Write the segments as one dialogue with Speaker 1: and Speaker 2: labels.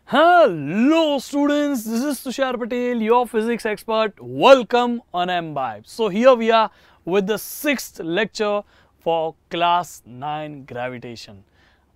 Speaker 1: Hello students, this is Tushar Patel, your physics expert. Welcome on MBIBE. So here we are with the 6th lecture for class 9 gravitation.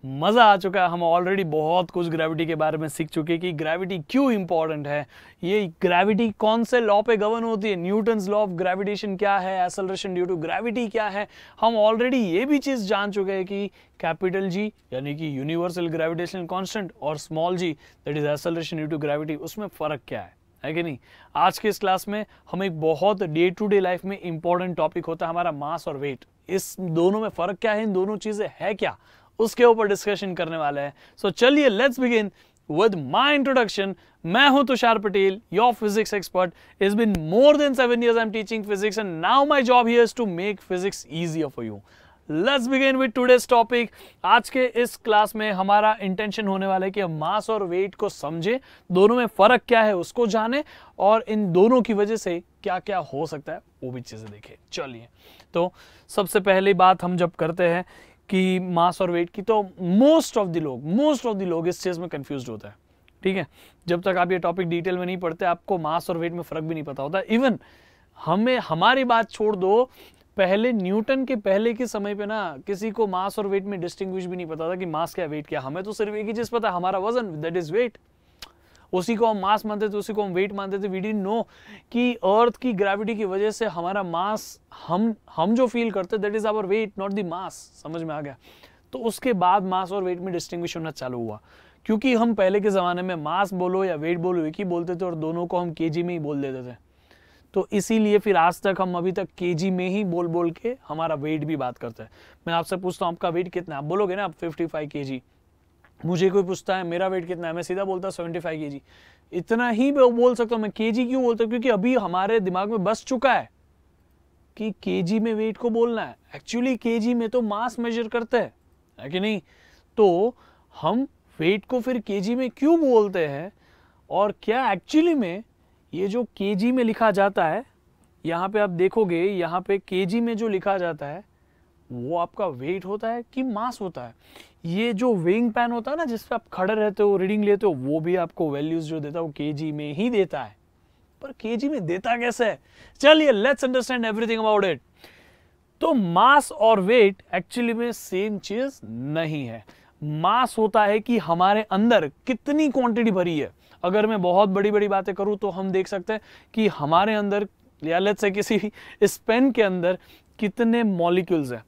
Speaker 1: मज़ा आ चुका है, हम already बहुत कुछ gravity के बारे में सीख चुके कि ग्रेविटी क्यों इंपॉर्टेंट है, ये ग्रेविटी कौन से लॉ पे गवर्न होती है, न्यूटन्स लॉ ऑफ ग्रेविटेशन क्या है, एक्सेलरेशन ड्यू टू ग्रेविटी क्या है। हम ऑलरेडी ये भी चीज़ जान चुके हैं कि कैपिटल जी यानी कि यूनिवर्सल ग्रेविटेशनल कांस्टेंट और small G that is acceleration due to gravity, उसमें फ़र्क क्या है कि नहीं। आज के इस क्लास में हम एक बहुत डे टू डे लाइफ में इंपॉर्टेंट टॉपिक होता है हमारा मास और वेट। इस दोनों में फ़र्क क्या है, इन दोनों चीज़ें है क्या, उसके ऊपर डिस्कशन करने वाले हैं। सो चलिए let's begin with my introduction. मैं हूं Tushar Patel, your physics expert. It's been more than 7 years I am teaching physics and now my job here is to make physics easier for you. Let's begin with today's topic. आज के इस class में हमारा intention होने वाला है कि हम मास और वेट को समझें, दोनों में फ़र्क क्या है उसको जाने और इन दोनों की वजह से क्या क्या हो सकता है वो भी चीज़ें देखें। चलिए, तो सबसे पहली बात हम जब करते हैं कि मास और वेट की, तो मोस्ट ऑफ द लोग इस चीज़ में कंफ्यूज्ड होता है। ठीक है, जब तक आप ये टॉपिक डिटेल में नहीं पढ़ते आपको मास और वेट में फ़र्क भी नहीं पता होता। इवन हमारी बात छोड़ दो, पहले न्यूटन के पहले के समय पे ना किसी को मास और वेट में डिस्टिंग्विश भी नहीं पता था कि मास क्या वेट क्या। हमें तो सिर्फ एक ही चीज़ पता है, हमारा वजन, दैट इज वेट। उसी को हम मास मानते थे, उसी को हम वेट मानते थे। वी डिडंट नो कि अर्थ की ग्रेविटी की वजह से हमारा मास, हम जो फील करते that is our weight, not the mass. समझ में आ गया। तो उसके बाद मास और वेट में डिस्टिंग्विश होना चालू हुआ, क्योंकि हम पहले के ज़माने में मास बोलो या वेट बोलो एक ही बोलते थे और दोनों को हम केजी में ही बोल देते थे। तो इसीलिए फिर आज तक हम अभी तक केजी में ही बोल बोल के हमारा वेट भी बात करते हैं। मैं आपसे पूछता हूँ आपका वेट कितना है, आप बोलोगे ना आप 55 kg। मुझे कोई पूछता है मेरा वेट कितना है, मैं सीधा बोलता हूँ 75 kg। इतना ही बोल सकता हूँ मैं। केजी क्यों बोलता हूँ? क्योंकि अभी हमारे दिमाग में बस चुका है कि केजी में वेट को बोलना है। एक्चुअली केजी में तो मास मेजर करते हैं, है कि नहीं। तो हम वेट को फिर केजी में क्यों बोलते हैं, और क्या एक्चुअली में ये जो केजी में लिखा जाता है, यहाँ पे आप देखोगे, यहाँ पे केजी में जो लिखा जाता है वो आपका वेट होता है कि मास होता है। ये जो वेइंग पैन होता है ना, जिस पे आप खड़े रहते हो, रीडिंग लेते हो, वो भी आपको वैल्यूज जो देता है वो केजी में ही देता है। पर केजी में देता कैसे है, चलिए let's understand everything about it. तो मास और वेट एक्चुअली में सेम चीज नहीं है। मास होता है कि हमारे अंदर कितनी क्वांटिटी भरी है। अगर मैं बहुत बड़ी बड़ी बातें करूं तो हम देख सकते हैं कि हमारे अंदर, या लेट्स से किसी इस पेन के अंदर कितने मॉलिक्यूल्स है,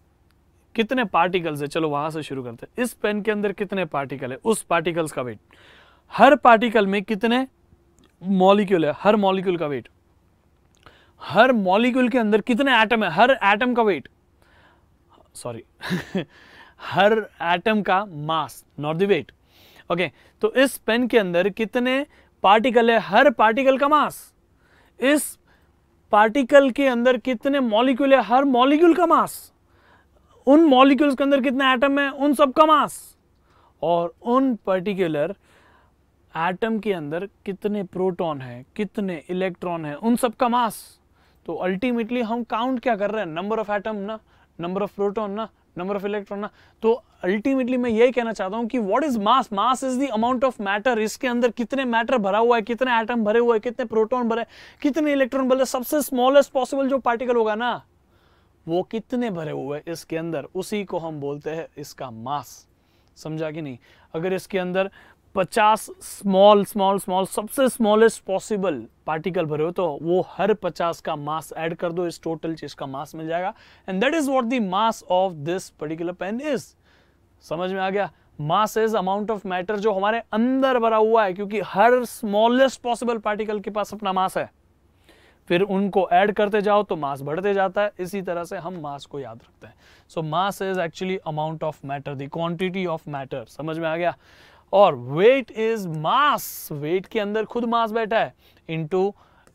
Speaker 1: कितने पार्टिकल्स है। चलो वहां से शुरू करते हैं। इस पेन के अंदर कितने पार्टिकल है, उस पार्टिकल्स का वेट। हर पार्टिकल में कितने मॉलिक्यूल है, हर मॉलिक्यूल का वेट। हर मॉलिक्यूल के अंदर कितने एटम है, हर एटम का वेट, सॉरी हर एटम का मास, नॉट द वेट। ओके, तो इस पेन के अंदर कितने पार्टिकल है, हर पार्टिकल का मास। इस पार्टिकल के अंदर कितने मॉलिक्यूल है, हर मॉलिक्यूल का मास। उन मॉलिक्यूल्स के अंदर कितने एटम है, उन सब का मास। और उन पर्टिकुलर एटम के अंदर कितने प्रोटॉन है, कितने इलेक्ट्रॉन है, उन सब का मास। तो अल्टीमेटली हम काउंट क्या कर रहे हैं, नंबर ऑफ एटम ना, नंबर ऑफ प्रोटॉन ना, नंबर ऑफ इलेक्ट्रॉन ना। तो अल्टीमेटली मैं यही कहना चाहता हूं कि what is mass. Mass is the amount of matter. इसके अंदर कितने मैटर भरा हुआ है, कितने एटम भरे हुए हैं, कितने प्रोटॉन भरे, कितने इलेक्ट्रॉन भरे, सबसे स्मॉलेस्ट पॉसिबल जो पार्टिकल होगा ना वो कितने भरे हुए हैं इसके अंदर, उसी को हम बोलते हैं इसका मास। समझा कि नहीं। अगर इसके अंदर 50 स्मॉल सबसे स्मॉलेस्ट पॉसिबल पार्टिकल भरे हो तो वो हर 50 का मास ऐड कर दो, इस टोटल चीज का मास मिल जाएगा। And that is what the mass of this particular pen is. समझ में आ गया। Mass is amount of matter जो हमारे अंदर भरा हुआ है, क्योंकि हर स्मॉलेस्ट पॉसिबल पार्टिकल के पास अपना मास है। फिर उनको ऐड करते जाओ तो मास बढ़ते जाता है। इसी तरह से हम मास को याद रखते हैं। So mass is actually amount of matter, the quantity of matter. समझ में आ गया। और वेट इज मास। वेट के अंदर खुद मास बैठा है into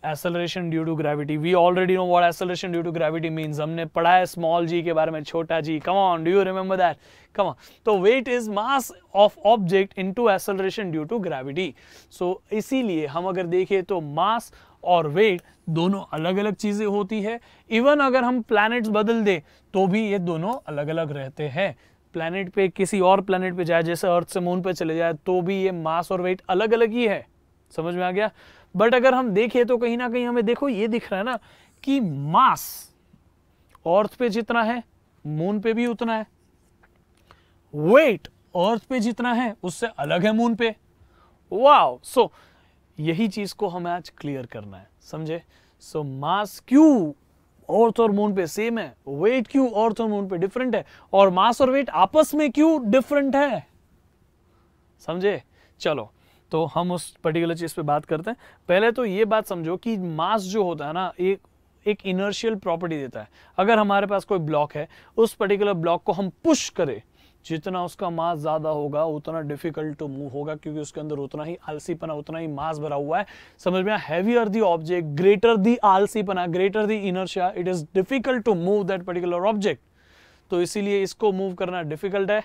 Speaker 1: acceleration due to gravity. We already know what acceleration due to gravity means. हमने पढ़ा है स्मॉल जी के बारे में, छोटा g. Come on, do you remember that? Come on. तो weight is mass of object into acceleration due to gravity. So इसीलिए हम अगर देखें तो मास और वेट दोनों अलग अलग चीजें होती है। इवन अगर हम प्लैनेट्स बदल दे तो भी ये दोनों अलग अलग रहते हैं। प्लैनेट पे किसी और प्लैनेट पे जाए, जैसे अर्थ से मून पे चले जाए, तो भी ये मास और वेट अलग अलग ही है। समझ में आ गया? बट अगर हम देखें तो कहीं ना कहीं हमें देखो ये दिख रहा है ना कि मास अर्थ पे जितना है मून पे भी उतना है, वेट अर्थ पे जितना है उससे अलग है मून पे। वाओ! सो यही चीज को हमें आज क्लियर करना है, समझे? सो मास क्यों अर्थ और मून पे सेम है, वेट क्यों अर्थ और मून पे डिफरेंट है, और मास और वेट आपस में क्यों डिफरेंट है, समझे? चलो तो हम उस पर्टिकुलर चीज पे बात करते हैं। पहले तो ये बात समझो कि मास जो होता है ना एक इनर्शियल प्रॉपर्टी देता है। अगर हमारे पास कोई ब्लॉक है, उस पर्टिकुलर ब्लॉक को हम पुश करें, जितना उसका मास ज्यादा होगा उतना डिफिकल्ट टू मूव होगा, क्योंकि उसके अंदर उतना ही आलसीपना, उतना ही मास भरा हुआ है। समझ में? Heavier the object, greater the आलसीपना, greater the inertia, it is difficult to move that particular object. तो इसीलिए इसको मूव करना डिफिकल्ट है।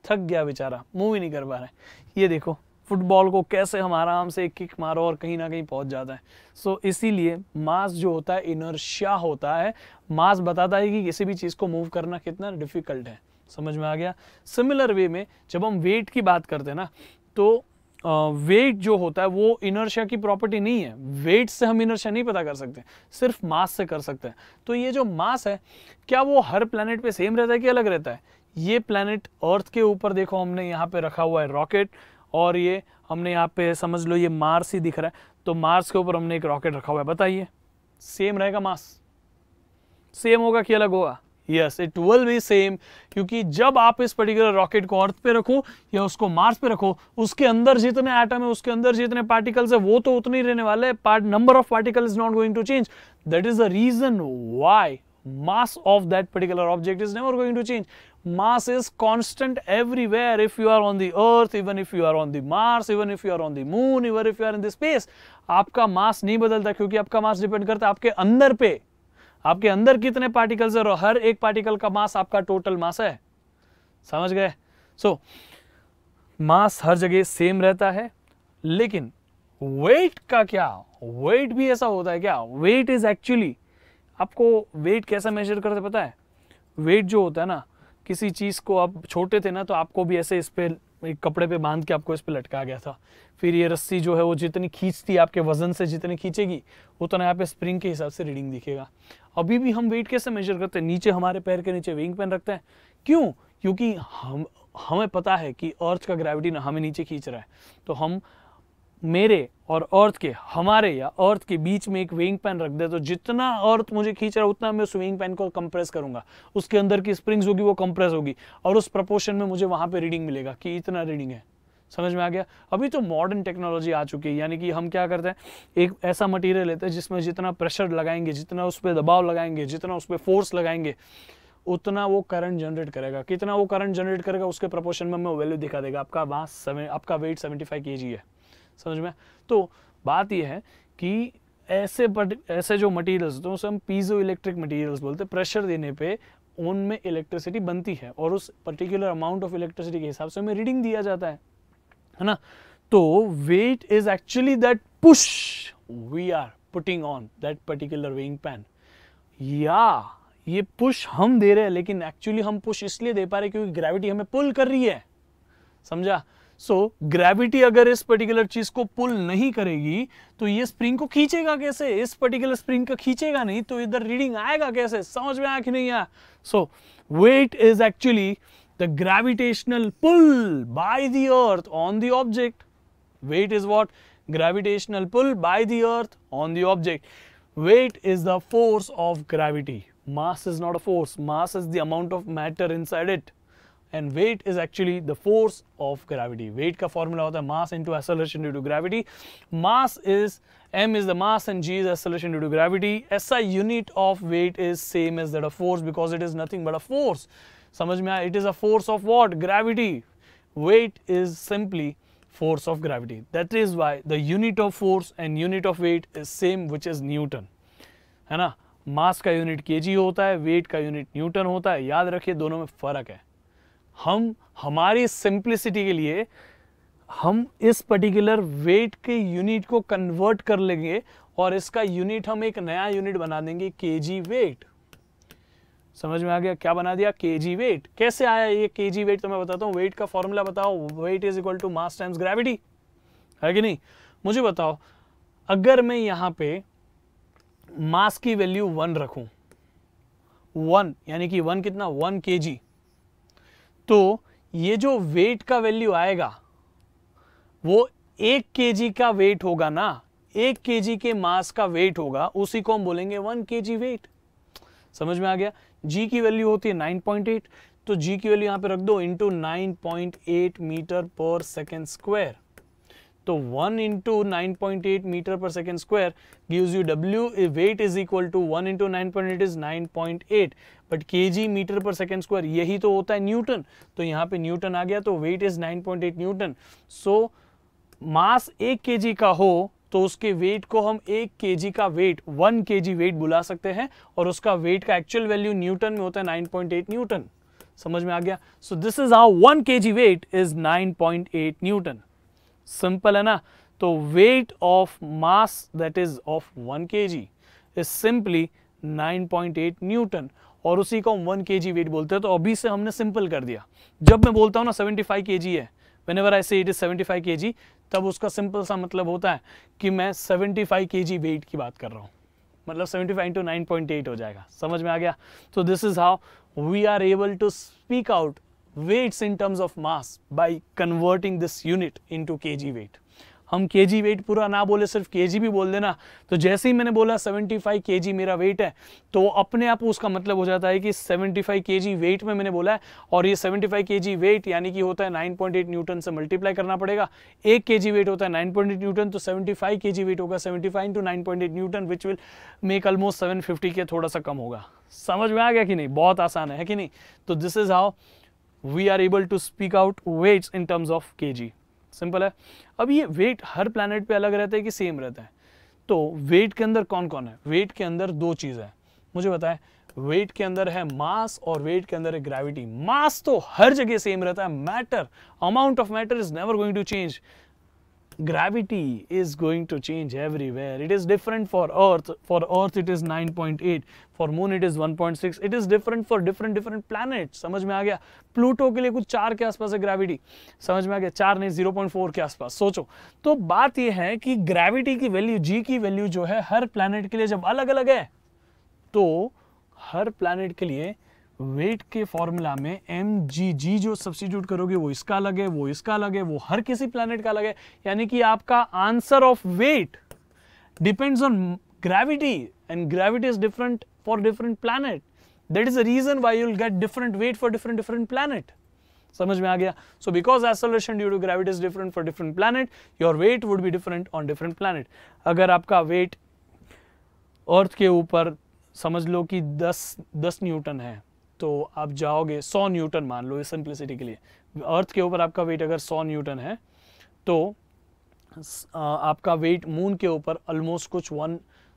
Speaker 1: थक गया बेचारा, मूव ही नहीं कर पा रहा है। ये देखो फुटबॉल को कैसे हम आराम से एक किक मारो और कहीं ना कहीं पहुंच जाता है। सो इसीलिए मास जो होता है इनर्शिया होता है। मास बताता है कि किसी भी चीज को मूव करना कितना डिफिकल्ट है। समझ में आ गया? सिमिलर वे में जब हम वेट की बात करते हैं ना, तो वेट जो होता है वो इनर्शिया की प्रॉपर्टी नहीं है। वेट से हम इनर्शिया नहीं पता कर सकते, सिर्फ मास से कर सकते हैं। तो ये जो मास है, क्या वो हर प्लैनेट पे सेम रहता है कि अलग रहता है? ये प्लैनेट अर्थ के ऊपर देखो, हमने यहाँ पे रखा हुआ है रॉकेट, और ये हमने यहाँ पे समझ लो ये मार्स ही दिख रहा है, तो मार्स के ऊपर हमने एक रॉकेट रखा हुआ है। बताइए सेम रहेगा मास? सेम होगा कि अलग होगा? Yes, it will be same, क्योंकि जब आप इस पर्टिकुलर रॉकेट को अर्थ पे रखो या उसको मार्स पे रखो, उसके अंदर जितने एटम है, उसके अंदर जितने पार्टिकल्स है, वो तो उतने ही रहने वाले हैं। Number of particle is not going to change. That is the reason why mass of that particular object is never going to change. Mass is constant everywhere. If you are on the earth, even if you are on the Mars, even if you are on the moon, even if you are in the space, आपका मास नहीं बदलता, क्योंकि आपका मास depend करता है आपके अंदर पे, आपके अंदर कितने पार्टिकल्स है, और हर एक पार्टिकल का मास आपका टोटल मास है। समझ गए? सो मास हर जगह सेम रहता है, लेकिन वेट का क्या? वेट भी ऐसा होता है क्या? वेट इज एक्चुअली, आपको वेट कैसा मेजर करते पता है? वेट जो होता है ना, किसी चीज को आप छोटे थे ना, तो आपको भी ऐसे इस पे एक कपड़े पे बांध के आपको इस पे लटका गया था। फिर ये रस्सी जो है वो जितनी खींचती है, आपके वजन से जितनी खींचेगी, उतना यहाँ पे स्प्रिंग के हिसाब से रीडिंग दिखेगा। अभी भी हम वेट कैसे मेजर करते हैं? नीचे हमारे पैर के नीचे विंग पेन रखते हैं। क्यों? क्योंकि हमें पता है कि अर्थ का ग्रेविटी ना हमें नीचे खींच रहा है, तो हम मेरे और अर्थ के, हमारे या अर्थ के बीच में एक विंग पैन रख दे, तो जितना अर्थ मुझे खींच रहा है उतना मैं उस विंग पैन को कंप्रेस करूंगा, उसके अंदर की स्प्रिंग्स होगी वो कंप्रेस होगी, और उस प्रोपोर्शन में मुझे वहां पे रीडिंग मिलेगा कि इतना रीडिंग है। समझ में आ गया? अभी तो मॉडर्न टेक्नोलॉजी आ चुकी है, यानी कि हम क्या करते हैं, एक ऐसा मटीरियल लेते हैं जिसमें जितना प्रेशर लगाएंगे, जितना उस पर दबाव लगाएंगे, जितना उस पर फोर्स लगाएंगे, उतना वो करंट जनरेट करेगा। कितना वो करंट जनरेट करेगा उसके प्रोपोर्शन में हमें वैल्यू दिखा देगा। आपका मास, आपका वेट 75 kg है। समझ में? तो बात यह है कि ऐसे जो मटेरियल्स होते हैं उसे हम पीजो इलेक्ट्रिक मटेरियल्स बोलते हैं। प्रेशर देने पे उनमें इलेक्ट्रिसिटी बनती है, और उस पर्टिकुलर अमाउंट ऑफ इलेक्ट्रिसिटी के हिसाब से हमें रीडिंग दिया जाता है ना? तो weight is actually that push we are putting on that particular weighing pan. या ये पुश हम दे रहे हैं, लेकिन एक्चुअली हम पुश इसलिए दे पा रहे हैं क्योंकि ग्रेविटी हमें पुल कर रही है। समझा? सो ग्रेविटी अगर इस पर्टिकुलर चीज को पुल नहीं करेगी तो ये स्प्रिंग को खींचेगा कैसे? इस पर्टिकुलर स्प्रिंग को खींचेगा नहीं तो इधर रीडिंग आएगा कैसे? समझ में आया कि नहीं आया? So weight is actually the gravitational pull by the earth on the object. Weight is what? Gravitational pull by the earth on the object. Weight is the force of gravity. Mass is not a force. Mass is the amount of matter inside it. And weight is actually the force of gravity. Weight का formula होता है mass into acceleration due to gravity. Mass is, m is the mass and g is acceleration due to gravity. SI unit of weight is same as that of force because it is nothing but a force. समझ में आया? It is a force of what? Gravity. Weight is simply force of gravity. That is why the unit of force and unit of weight is same, which is Newton. है ना? मास का unit KG होता है, wait का unit Newton होता है। याद रखिए दोनों में फर्क है। हम हमारी सिंप्लिसिटी के लिए हम इस पर्टिकुलर वेट के यूनिट को कन्वर्ट कर लेंगे और इसका यूनिट हम एक नया यूनिट बना देंगे, केजी वेट। समझ में आ गया? क्या बना दिया? KG weight. कैसे आया ये केजी वेट? तो मैं बताता हूँ। वेट का फॉर्मूला बताओ, weight is equal to mass times gravity, है कि नहीं? मुझे बताओ, अगर मैं यहां पे मास की वैल्यू 1 रखूं, 1 यानी कि 1 कितना? 1 केजी, तो ये जो वेट का वैल्यू आएगा वो 1 केजी का वेट होगा ना, 1 केजी के मास का वेट होगा, उसी को हम बोलेंगे 1 केजी वेट। समझ में आ गया? जी की वैल्यू होती है 9.8, तो जी की वैल्यू यहां पे रख दो into 9.8 metre per second square. तो 1 into 9.8 metre per second square gives you W, weight is equal to 1 into 9.8 is 9.8, but KG metre per second square यही तो होता है न्यूटन, तो यहाँ पे न्यूटन आ गया, तो weight is 9.8 newton. So mass 1 KG का हो तो उसके वेट को हम 1 केजी का वेट, 1 केजी वेट बुला सकते हैं, और उसका वेट का एक्चुअल वैल्यू न्यूटन में होता है 9.8 न्यूटन। समझ में आ गया? So this is how 1 KG weight is 9.8 newton. Simple है ना? तो weight of mass that is of 1 KG is simply 9.8 newton, और उसी को हम 1 केजी वेट बोलते हैं। तो अभी से हमने सिंपल कर दिया। जब मैं बोलता हूं ना 75 केजी है, whenever I say it is 75 kg, तब उसका सिंपल सा मतलब होता है कि मैं 75 kg वेट की बात कर रहा हूं, मतलब 75 इंटू 9.8 हो जाएगा। समझ में आ गया? तो this is how we are able to speak out weights in terms of mass by converting this unit into KG weight. हम केजी वेट पूरा ना बोले, सिर्फ केजी भी बोल देना, तो जैसे ही मैंने बोला 75 केजी मेरा वेट है, तो अपने आप उसका मतलब हो जाता है कि 75 केजी वेट में मैंने बोला है, और ये 75 केजी वेट यानी कि होता है 9.8 न्यूटन से मल्टीप्लाई करना पड़ेगा। 1 केजी वेट होता है 9.8 न्यूटन, तो 75 केजी वेट होगा 75 into 9.8 Newton, which will make almost 750 के थोड़ा सा कम होगा। समझ में आ गया कि नहीं? बहुत आसान है कि नहीं? तो this is how we are able to speak out weights in terms of KG. Simple है। अब ये वेट हर प्लैनेट पे अलग रहता है कि सेम रहता है? तो वेट के अंदर कौन कौन है? वेट के अंदर 2 चीज है, मुझे बताए। वेट के अंदर है मास, और वेट के अंदर है ग्रेविटी। मास तो हर जगह सेम रहता है, matter, amount of matter is never going to change. Gravity is going to change everywhere. It is different for Earth. For Earth it is 9.8. For Moon it is 1.6. It is different for different planets. समझ में आ गया? Pluto के लिए कुछ 4 के आसपास है ग्रेविटी। समझ में आ गया? 4 नहीं, 0.4 के आसपास। सोचो, तो बात यह है कि ग्रेविटी की वैल्यू, जी की वैल्यू जो है हर प्लैनेट के लिए जब अलग अलग है, तो हर प्लैनेट के लिए वेट के फॉर्मूला में mg जो सब्स्टिट्यूट करोगे वो इसका अलग है, वो इसका अलग है, वो हर किसी प्लैनेट का अलग है। यानी कि आपका answer of weight depends on gravity, and gravity is different for different planet. That is the reason why you will get different weight for different planet. समझ में आ गया? So because acceleration due to gravity is different for different planet, your weight would be different on different planet. अगर आपका wait अर्थ के ऊपर समझ लो कि 10 न्यूटन है, तो आप जाओगे 100 न्यूटन मान लो, इस सिंप्लिसिटी के लिए। अर्थ के ऊपर आपका वेट अगर 100 न्यूटन है, तो आपका वेट मून के ऊपर ऑलमोस्ट कुछ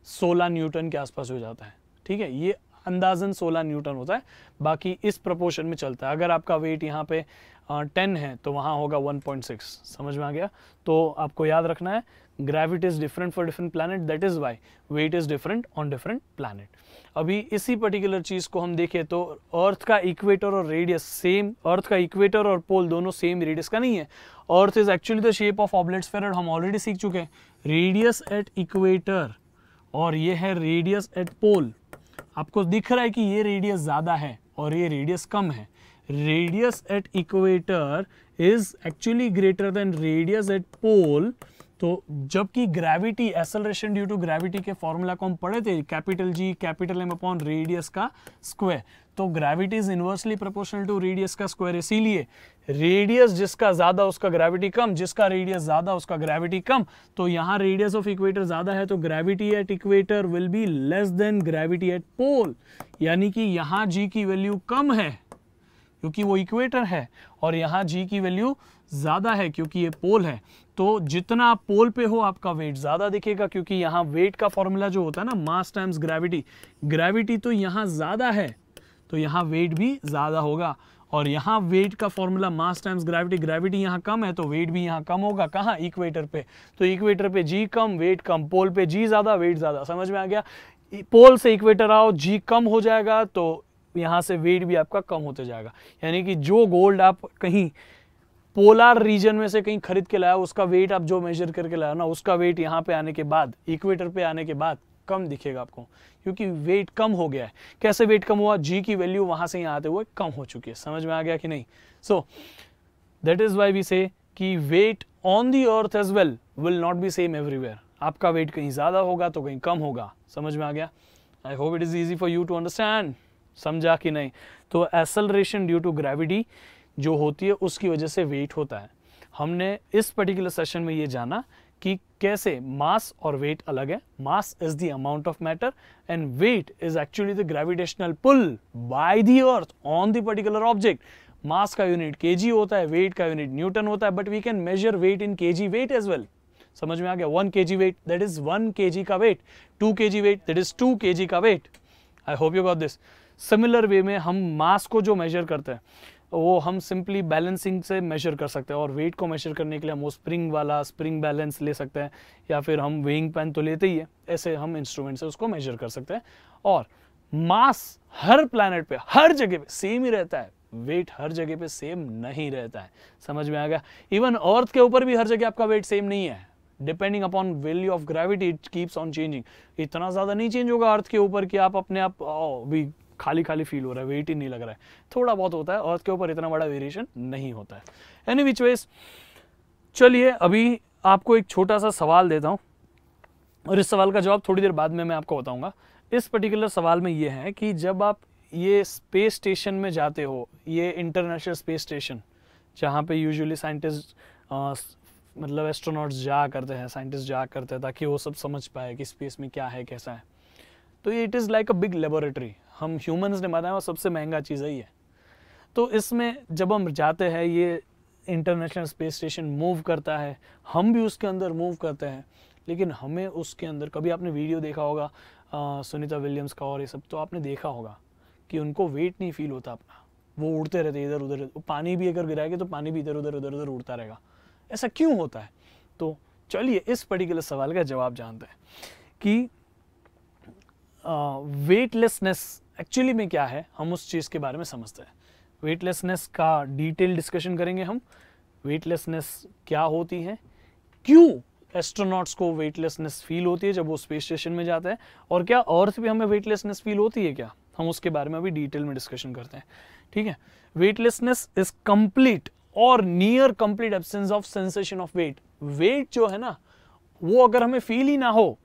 Speaker 1: 16 न्यूटन के आसपास हो जाता है। ठीक है, ये अंदाजन 16 न्यूटन होता है, बाकी इस प्रोपोर्शन में चलता है। अगर आपका वेट यहाँ पे 10 है तो वहाँ होगा 1.6। समझ में आ गया? तो आपको याद रखना है, gravity is different for different planet, that is why weight is different on different planet. अभी इसी पर्टिकुलर चीज को हम देखें तो अर्थ का इक्वेटर और रेडियस सेम, अर्थ का इक्वेटर और पोल दोनों सेम रेडियस का नहीं है। Earth is actually the shape of oblate sphere, हम ऑलरेडी सीख चुके हैं। रेडियस एट इक्वेटर और ये है रेडियस एट पोल। आपको दिख रहा है कि ये रेडियस ज्यादा है और ये रेडियस कम है। Radius at equator is actually greater than radius at pole. तो जबकि gravity, acceleration due to gravity के फॉर्मूला को हम पढ़े थे, capital G capital M upon radius का स्क्वायर। तो gravity is inversely proportional to radius का स्क्वायर, इसीलिए रेडियस जिसका ज्यादा उसका ग्रेविटी कम, जिसका रेडियस ज्यादा उसका ग्रेविटी कम। तो यहाँ रेडियस ऑफ इक्वेटर ज्यादा है तो gravity at equator will be less than gravity at pole, यानी कि यहाँ जी की वैल्यू कम है क्योंकि वो इक्वेटर है, और यहाँ जी की वैल्यू ज्यादा है क्योंकि ये पोल है। तो जितना आप पोल पे हो आपका वेट ज्यादा दिखेगा, क्योंकि यहाँ वेट का फॉर्मूला जो होता है ना, मास टाइम्स ग्रेविटी, ग्रेविटी तो यहाँ ज्यादा है तो यहाँ वेट भी ज्यादा होगा। और यहाँ वेट का formula mass times gravity, gravity यहाँ कम है तो वेट भी यहाँ कम होगा। कहाँ? इक्वेटर पे। तो इक्वेटर पे जी कम वेट कम, पोल पे जी ज्यादा वेट ज्यादा। समझ में आ गया? पोल से इक्वेटर आओ, जी कम हो जाएगा तो यहाँ से वेट भी आपका कम होते जाएगा। यानी कि जो गोल्ड आप कहीं पोलार रीजन में से कहीं खरीद के लाया, उसका वेट आप जो मेजर करके लाया ना, उसका वेट यहाँ पे आने के बाद, इक्वेटर पे आने के बाद कम दिखेगा आपको, क्योंकि वेट कम हो गया है। कैसे वेट कम हुआ? जी की वैल्यू वहां से यहाँ आते हुए कम हो चुकी है। समझ में आ गया कि नहीं? So that is why we say कि weight on the earth as well will not be same everywhere. आपका वेट कहीं ज्यादा होगा तो कहीं कम होगा। समझ में आ गया? I hope it is easy for you to understand. समझा कि नहीं? तो एक्सेलरेशन ड्यू टू ग्रेविटी जो होती है उसकी वजह से वेट होता है। हमने इस पर्टिकुलर सेशन में ये जाना कि कैसे मास और वेट अलग है। Mass is the amount of matter and weight is actually the gravitational pull by the earth on the particular object. Mass का यूनिट केजी होता है, वेट का यूनिट न्यूटन होता है, but we can measure weight in KG weight as well. समझ में आ गया? 1 kg weight that is 1 kg का weight, 2 kg weight that is 2 kg का weight. I hope you got this. Similar way में हम मास को जो मेजर करते हैं वो हम सिंपली बैलेंसिंग से मेजर कर सकते हैं, और वेट को मेजर करने के लिए हम वो स्प्रिंग वाला स्प्रिंग बैलेंस ले सकते हैं, या फिर हम वेइंग पेन तो लेते ही है, ऐसे हम इंस्ट्रूमेंट से उसको मेजर कर सकते हैं। और मास हर प्लैनेट पे हर जगह पे सेम ही रहता है, वेट हर जगह पे सेम नहीं रहता है। समझ में आ गया? इवन अर्थ के ऊपर भी हर जगह आपका वेट सेम नहीं है। Depending upon value of gravity it keeps on changing. इतना ज्यादा नहीं चेंज होगा अर्थ के ऊपर कि आप अपने आप भी खाली खाली फील हो रहा है, वेट ही नहीं लग रहा है। थोड़ा बहुत होता है, अर्थ के ऊपर इतना बड़ा वेरिएशन नहीं होता है। एनी विच वेज, चलिए अभी आपको एक छोटा सा सवाल देता हूं, और इस सवाल का जवाब थोड़ी देर बाद में मैं आपको बताऊंगा। इस पर्टिकुलर सवाल में ये है कि जब आप ये स्पेस स्टेशन में जाते हो, ये इंटरनेशनल स्पेस स्टेशन जहाँ पे यूजुअली साइंटिस्ट मतलब एस्ट्रोनॉट्स जा करते हैं, साइंटिस्ट जा करते हैं ताकि वो सब समझ पाए कि स्पेस में क्या है कैसा है। तो ये it is like a big laboratory. हम ह्यूमंस ने बनाया, वो सबसे महंगा चीज़ है ये। तो इसमें जब हम जाते हैं, ये इंटरनेशनल स्पेस स्टेशन मूव करता है, हम भी उसके अंदर मूव करते हैं, लेकिन हमें उसके अंदर, कभी आपने वीडियो देखा होगा सुनीता विलियम्स का और ये सब, तो आपने देखा होगा कि उनको वेट नहीं फील होता अपना, वो उड़ते रहते इधर उधर। पानी भी अगर गिराएंगे तो पानी भी इधर उधर उड़ता रहेगा। ऐसा क्यों होता है? तो चलिए इस पर्टिकुलर सवाल का जवाब जानते हैं कि वेटलेसनेस एक्चुअली में क्या है, हम उस चीज़ के बारे में समझते हैं। वेटलेसनेस का डिटेल डिस्कशन करेंगे हम। वेटलेसनेस क्या होती है, क्यों एस्ट्रोनॉट्स को वेटलेसनेस फील होती है जब वो स्पेस स्टेशन में जाते हैं, और क्या अर्थ पे हमें वेटलेसनेस फील होती है क्या, हम उसके बारे में अभी डिटेल में डिस्कशन करते हैं। ठीक है? वेटलेसनेस इज कंप्लीट और near complete absence of sensation of weight. Weight जो है ना, वो अगर हमें फील ही ना हो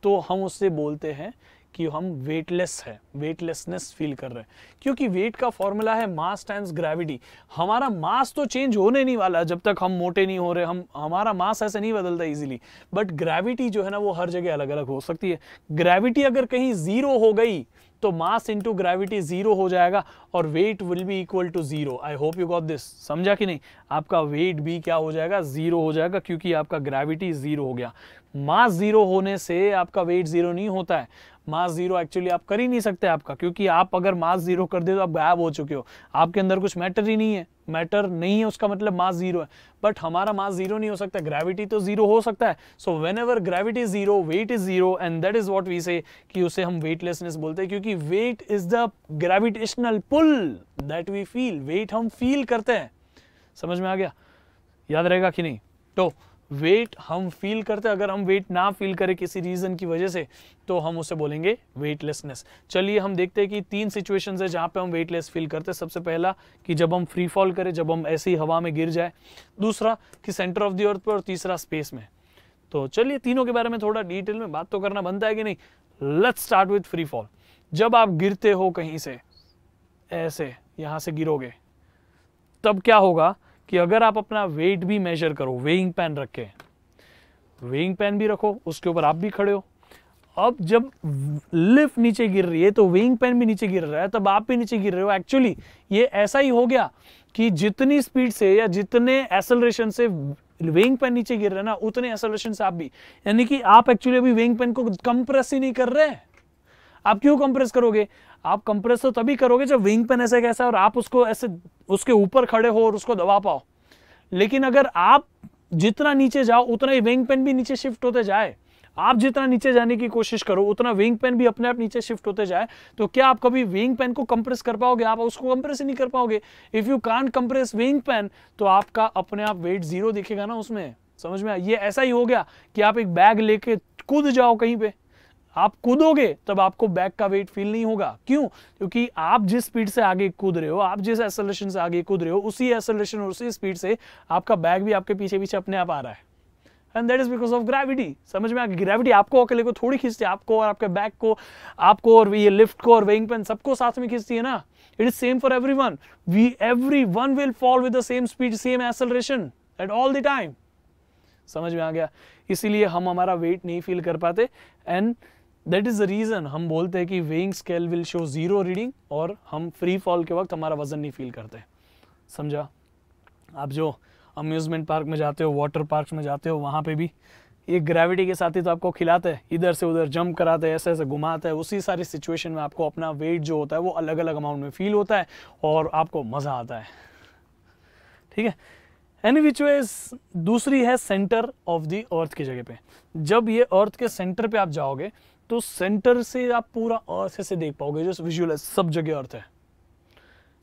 Speaker 1: तो हम उससे बोलते हैं कि हम वेटलेस है, वेटलेसनेस फील कर रहे हैं। क्योंकि वेट का फॉर्मूला है मास टाइम्स ग्रेविटी। हमारा मास तो चेंज होने नहीं वाला जब तक हम मोटे नहीं हो रहे, हमारा मास ऐसे नहीं बदलता इजीली, बट ग्रेविटी जो है ना वो हर जगह अलग अलग हो सकती है। ग्रेविटी अगर कहीं जीरो हो गई तो मास इंटू ग्रेविटी जीरो हो जाएगा और weight will be equal to zero. I hope you got this. समझा कि नहीं? आपका वेट भी क्या हो जाएगा? जीरो हो जाएगा, क्योंकि आपका ग्रेविटी जीरो हो गया। मास जीरो होने से आपका वेट जीरो नहीं होता है। मास जीरो एक्चुअली आप कर ही नहीं सकते आपका, क्योंकि आप अगर मास जीरो कर दे तो आप गायब हो चुके हो, आपके अंदर कुछ मैटर ही नहीं है। मैटर नहीं है उसका मतलब मास जीरो है, बट हमारा मास जीरो नहीं हो सकता, ग्रेविटी तो जीरो हो सकता है। So whenever gravity is zero, weight is zero, and that is what we say कि उसे हम वेटलेसनेस बोलते हैं, क्योंकि weight is the gravitational pull that we feel. Weight हम फील करते हैं। समझ में आ गया? याद रहेगा कि नहीं? तो वेट हम फील करते हैं। अगर हम वेट ना फील करें किसी रीजन की वजह से तो हम उसे बोलेंगे वेटलेसनेस। चलिए हम देखते हैं कि 3 सिचुएशंस है जहां पे हम वेटलेस फील करते हैं। सबसे पहला कि जब हम फ्री फॉल करें, जब हम ऐसी हवा में गिर जाए। दूसरा कि सेंटर ऑफ द अर्थ पर, और तीसरा स्पेस में। तो चलिए तीनों के बारे में थोड़ा डिटेल में बात तो करना बनता है कि नहीं। Let's start with free fall. जब आप गिरते हो कहीं से, ऐसे यहां से गिरोगे, तब क्या होगा कि अगर आप अपना वेट भी मेजर करो, वेइंग पैन रख के, वेइंग पैन भी रखो, उसके ऊपर आप भी खड़े हो, अब जब लिफ्ट नीचे गिर रही है तो वेइंग पैन भी नीचे गिर रहा है, तब आप भी नीचे गिर रहे हो। एक्चुअली ये ऐसा ही हो गया कि जितनी स्पीड से या जितने एक्सेलरेशन से वेइंग पैन नीचे गिर रहा है ना, उतने एक्सेलरेशन से आप भी, यानी कि आप एक्चुअली अभी वेइंग पैन को कंप्रेस ही नहीं कर रहे हैं। आप क्यों कंप्रेस करोगे? आप कंप्रेस तो तभी करोगे जब विंग पेन ऐसे कैसा और आप उसको ऐसे उसके ऊपर खड़े हो और उसको दबा पाओ। लेकिन अगर आप जितना नीचे जाओ उतना ही विंग पेन भी नीचे शिफ्ट होते जाए, आप जितना नीचे जाने की कोशिश करो उतना विंग पेन भी अपने आप नीचे शिफ्ट होते जाए, तो क्या आप कभी विंग पेन को कंप्रेस कर पाओगे? आप उसको कंप्रेस ही नहीं कर पाओगे। If you can't compress wing pen तो आपका अपने आप वेट जीरो दिखेगा ना उसमें। समझ में? ये ऐसा ही हो गया कि आप एक बैग लेके कूद जाओ कहीं पे, आप कूदोगे तब आपको बैग का वेट फील नहीं होगा। क्यों? क्योंकि आप जिस स्पीड से आगे कूद रहे हो, आप जिस एक्सेलरेशन से आगे कूद रहे हो, उसी एक्सेलरेशन और उसी स्पीड से आपका बैग भी आपके पीछे पीछे अपने आप आ रहा है। And that is because of gravity. समझ में आ गया? ग्रेविटी आपको अकेले को थोड़ी खींचती है, आपको और आपके बैग को, आपको और ये लिफ्ट को और वेइंग पेन सबको साथ में खींचती है ना। It is same for everyone. everyone will fall with the same speed, same acceleration at all the time। समझ में आ गया? इसीलिए हम हमारा वेट नहीं फील कर पाते, and that is the reason हम बोलते हैं कि weighing scale will show zero reading, और हम फ्री फॉल के वक्त हमारा वजन नहीं फील करते। समझा? आप जो अम्यूजमेंट पार्क में जाते हो, वाटर पार्क में जाते हो, वहां पे भी ये ग्रेविटी के साथ ही तो आपको खिलाते हैं, इधर से उधर जंप कराते हैं, ऐसे ऐसे घुमाते हैं। उसी सारी सिचुएशन में आपको अपना वेट जो होता है वो अलग अलग अमाउंट में फील होता है और आपको मजा आता है। ठीक है? एनी विच वेज, दूसरी है सेंटर ऑफ द अर्थ की जगह पे। जब ये अर्थ के सेंटर पे आप जाओगे तो सेंटर से आप पूरा अर्थ से देख पाओगे, जो विजुअल है, सब जगह अर्थ है।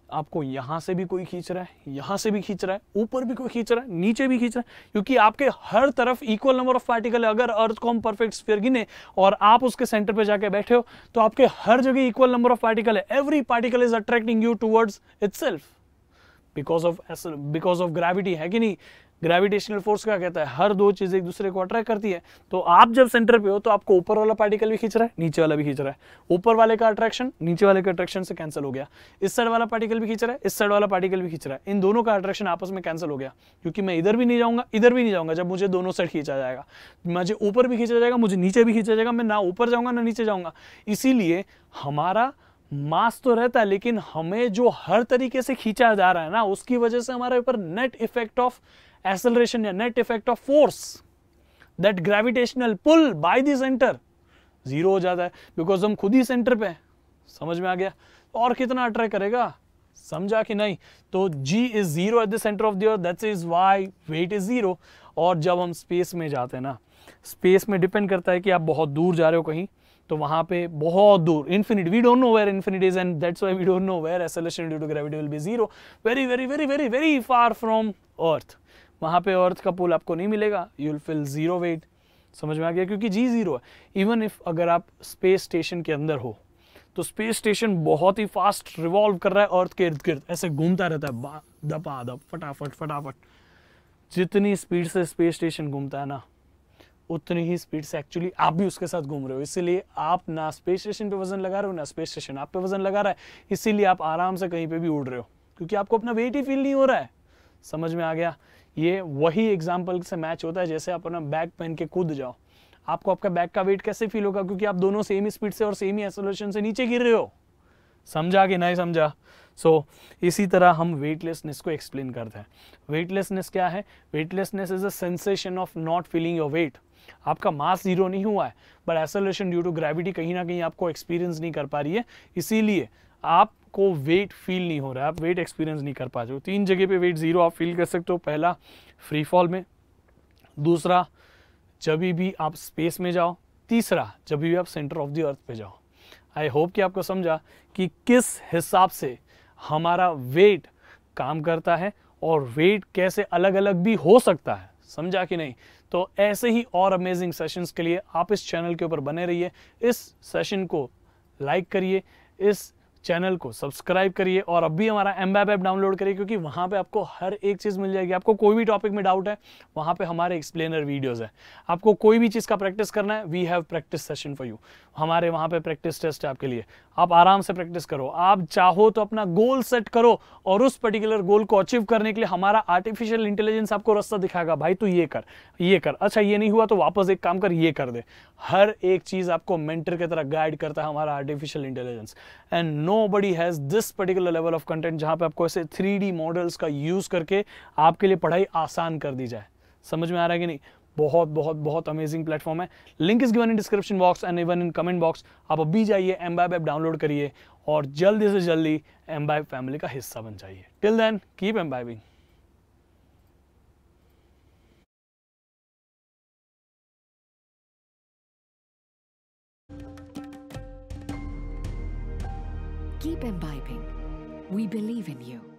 Speaker 1: आपको यहां से भी कोई खींच रहा है, यहां से भी खींच रहा है, ऊपर भी कोई खींच रहा है, नीचे भी खींच रहा है, क्योंकि आपके हर तरफ इक्वल नंबर ऑफ पार्टिकल है। अगर अर्थ को हम परफेक्ट स्फीयर गिने और आप उसके सेंटर पे जाके बैठे हो तो आपके हर जगह इक्वल नंबर ऑफ पार्टिकल है। Every particle is attracting you towards itself because of gravity, है कि नहीं? ग्रेविटेशनल फोर्स क्या कहता है? हर दो चीज एक दूसरे को अट्रैक्ट करती है। तो आप जब सेंटर पे हो तो आपको ऊपर वाला पार्टिकल भी खींच रहा है, नीचे वाला भी खींच रहा है। ऊपर वाले का अट्रैक्शन नीचे वाले के अट्रैक्शन से कैंसिल हो गया। इस साइड वाला पार्टिकल भी खींच रहा है, इस साइड वाला पार्टिकल भी खींच रहा है। इन दोनों का अट्रैक्शन आपस में कैंसिल हो गया, क्योंकि मैं इधर भी नहीं जाऊंगा, इधर भी नहीं जाऊंगा जब मुझे दोनों साइड खींचा जाएगा। मुझे ऊपर भी खींचा जाएगा, मुझे नीचे भी खींचा जाएगा, मैं ना ऊपर जाऊंगा ना नीचे जाऊंगा। इसीलिए हमारा मास तो रहता है, लेकिन हमें जो हर तरीके से खींचा जा रहा है ना, उसकी वजह से हमारे ऊपर नेट इफेक्ट ऑफ एक्सेलरेशन या net effect of force, that gravitational pull by the centre, zero हो जाता है, बिकॉज हम खुद ही सेंटर पे हैं। समझ में आ गया? और कितना अट्रैक्ट करेगा? समझा कि नहीं? तो G is zero at the centre of the earth, that's is why weight is zero. और जब हम स्पेस में जाते हैं ना, स्पेस में डिपेंड करता है कि आप बहुत दूर जा रहे हो कहीं, तो वहां पे बहुत दूर infinity, we don't know where infinity is, and that's why we don't know where acceleration due to gravity will be zero, very very very very very far from earth. वहां पे अर्थ का पुल आपको नहीं मिलेगा, you will feel zero weight. समझ में आ गया? क्योंकि G जीरो है। इवन इफ अगर आप स्पेस स्टेशन के अंदर हो तो स्पेस स्टेशन बहुत ही फास्ट रिवॉल्व कर रहा है अर्थ के इर्द गिर्द, ऐसे घूमता रहता है दपादप, फटाफट फटाफट। जितनी स्पीड से स्पेस स्टेशन घूमता है ना, उतनी ही स्पीड से एक्चुअली आप भी उसके साथ घूम रहे हो। इसीलिए आप ना स्पेस स्टेशन पे वजन लगा रहे हो, ना स्पेस स्टेशन आप पे वजन लगा रहा है। इसीलिए आप आराम से कहीं पे भी उड़ रहे हो, क्योंकि आपको अपना वेट ही फील नहीं हो रहा है। समझ में आ गया? ये वही एग्जाम्पल से मैच होता है, जैसे आप अपना बैग पहन के कूद जाओ, आपको आपका बैग का वेट कैसे फील होगा? क्योंकि आप दोनों सेम ही स्पीड से और सेम ही एक्सेलरेशन से नीचे गिर रहे हो। समझा कि नहीं समझा? सो इसी तरह हम वेटलेसनेस को एक्सप्लेन करते हैं। वेटलेसनेस क्या है? Weightlessness is a sensation of not feeling your weight. आपका मास जीरो नहीं हुआ है, but acceleration due to gravity कहीं ना कहीं आपको एक्सपीरियंस नहीं कर पा रही है, इसीलिए आपको वेट फील नहीं हो रहा है, आप वेट एक्सपीरियंस नहीं कर पा रहे हो। 3 जगह पे वेट जीरो आप फील कर सकते हो। पहला, फ्री फॉल में। दूसरा, जब भी आप स्पेस में जाओ। तीसरा, जब भी आप सेंटर ऑफ द अर्थ पे जाओ। आई होप कि आपको समझा कि किस हिसाब से हमारा वेट काम करता है और वेट कैसे अलग अलग भी हो सकता है। समझा कि नहीं? तो ऐसे ही और अमेजिंग सेशंस के लिए आप इस चैनल के ऊपर बने रहिए। इस सेशन को लाइक करिए, इस चैनल को सब्सक्राइब करिए और अभी हमारा एम्बैब ऐप डाउनलोड करिए, क्योंकि वहाँ पे आपको हर एक चीज़ मिल जाएगी। आपको कोई भी टॉपिक में डाउट है, वहाँ पे हमारे एक्सप्लेनर वीडियोस है। आपको कोई भी चीज़ का प्रैक्टिस करना है, we have practice session for you. हमारे वहाँ पे प्रैक्टिस टेस्ट है आपके लिए, आप आराम से प्रैक्टिस करो। आप चाहो तो अपना गोल सेट करो और उस पर्टिकुलर गोल को अचीव करने के लिए हमारा आर्टिफिशियल इंटेलिजेंस आपको रास्ता दिखाएगा। भाई तू ये कर, ये कर, अच्छा ये नहीं हुआ तो वापस एक काम कर, ये कर दे। हर एक चीज़ आपको मेंटर की तरह गाइड करता है हमारा artificial intelligence. And nobody has this particular level of content जहाँ पे आपको ऐसे 3D मॉडल्स का यूज़ करके आपके लिए पढ़ाई आसान कर दी जाए। समझ में आ रहा है कि नहीं? बहुत बहुत बहुत अमेजिंग प्लेटफॉर्म है। Link is given in description box and even in comment box. आप अभी जाइए, एम्बैब ऐप डाउनलोड करिए और जल्दी से जल्दी एम्बैब फैमिली का हिस्सा बन जाइए। Till then, keep imbibing.
Speaker 2: Keep imbibing. We believe in you.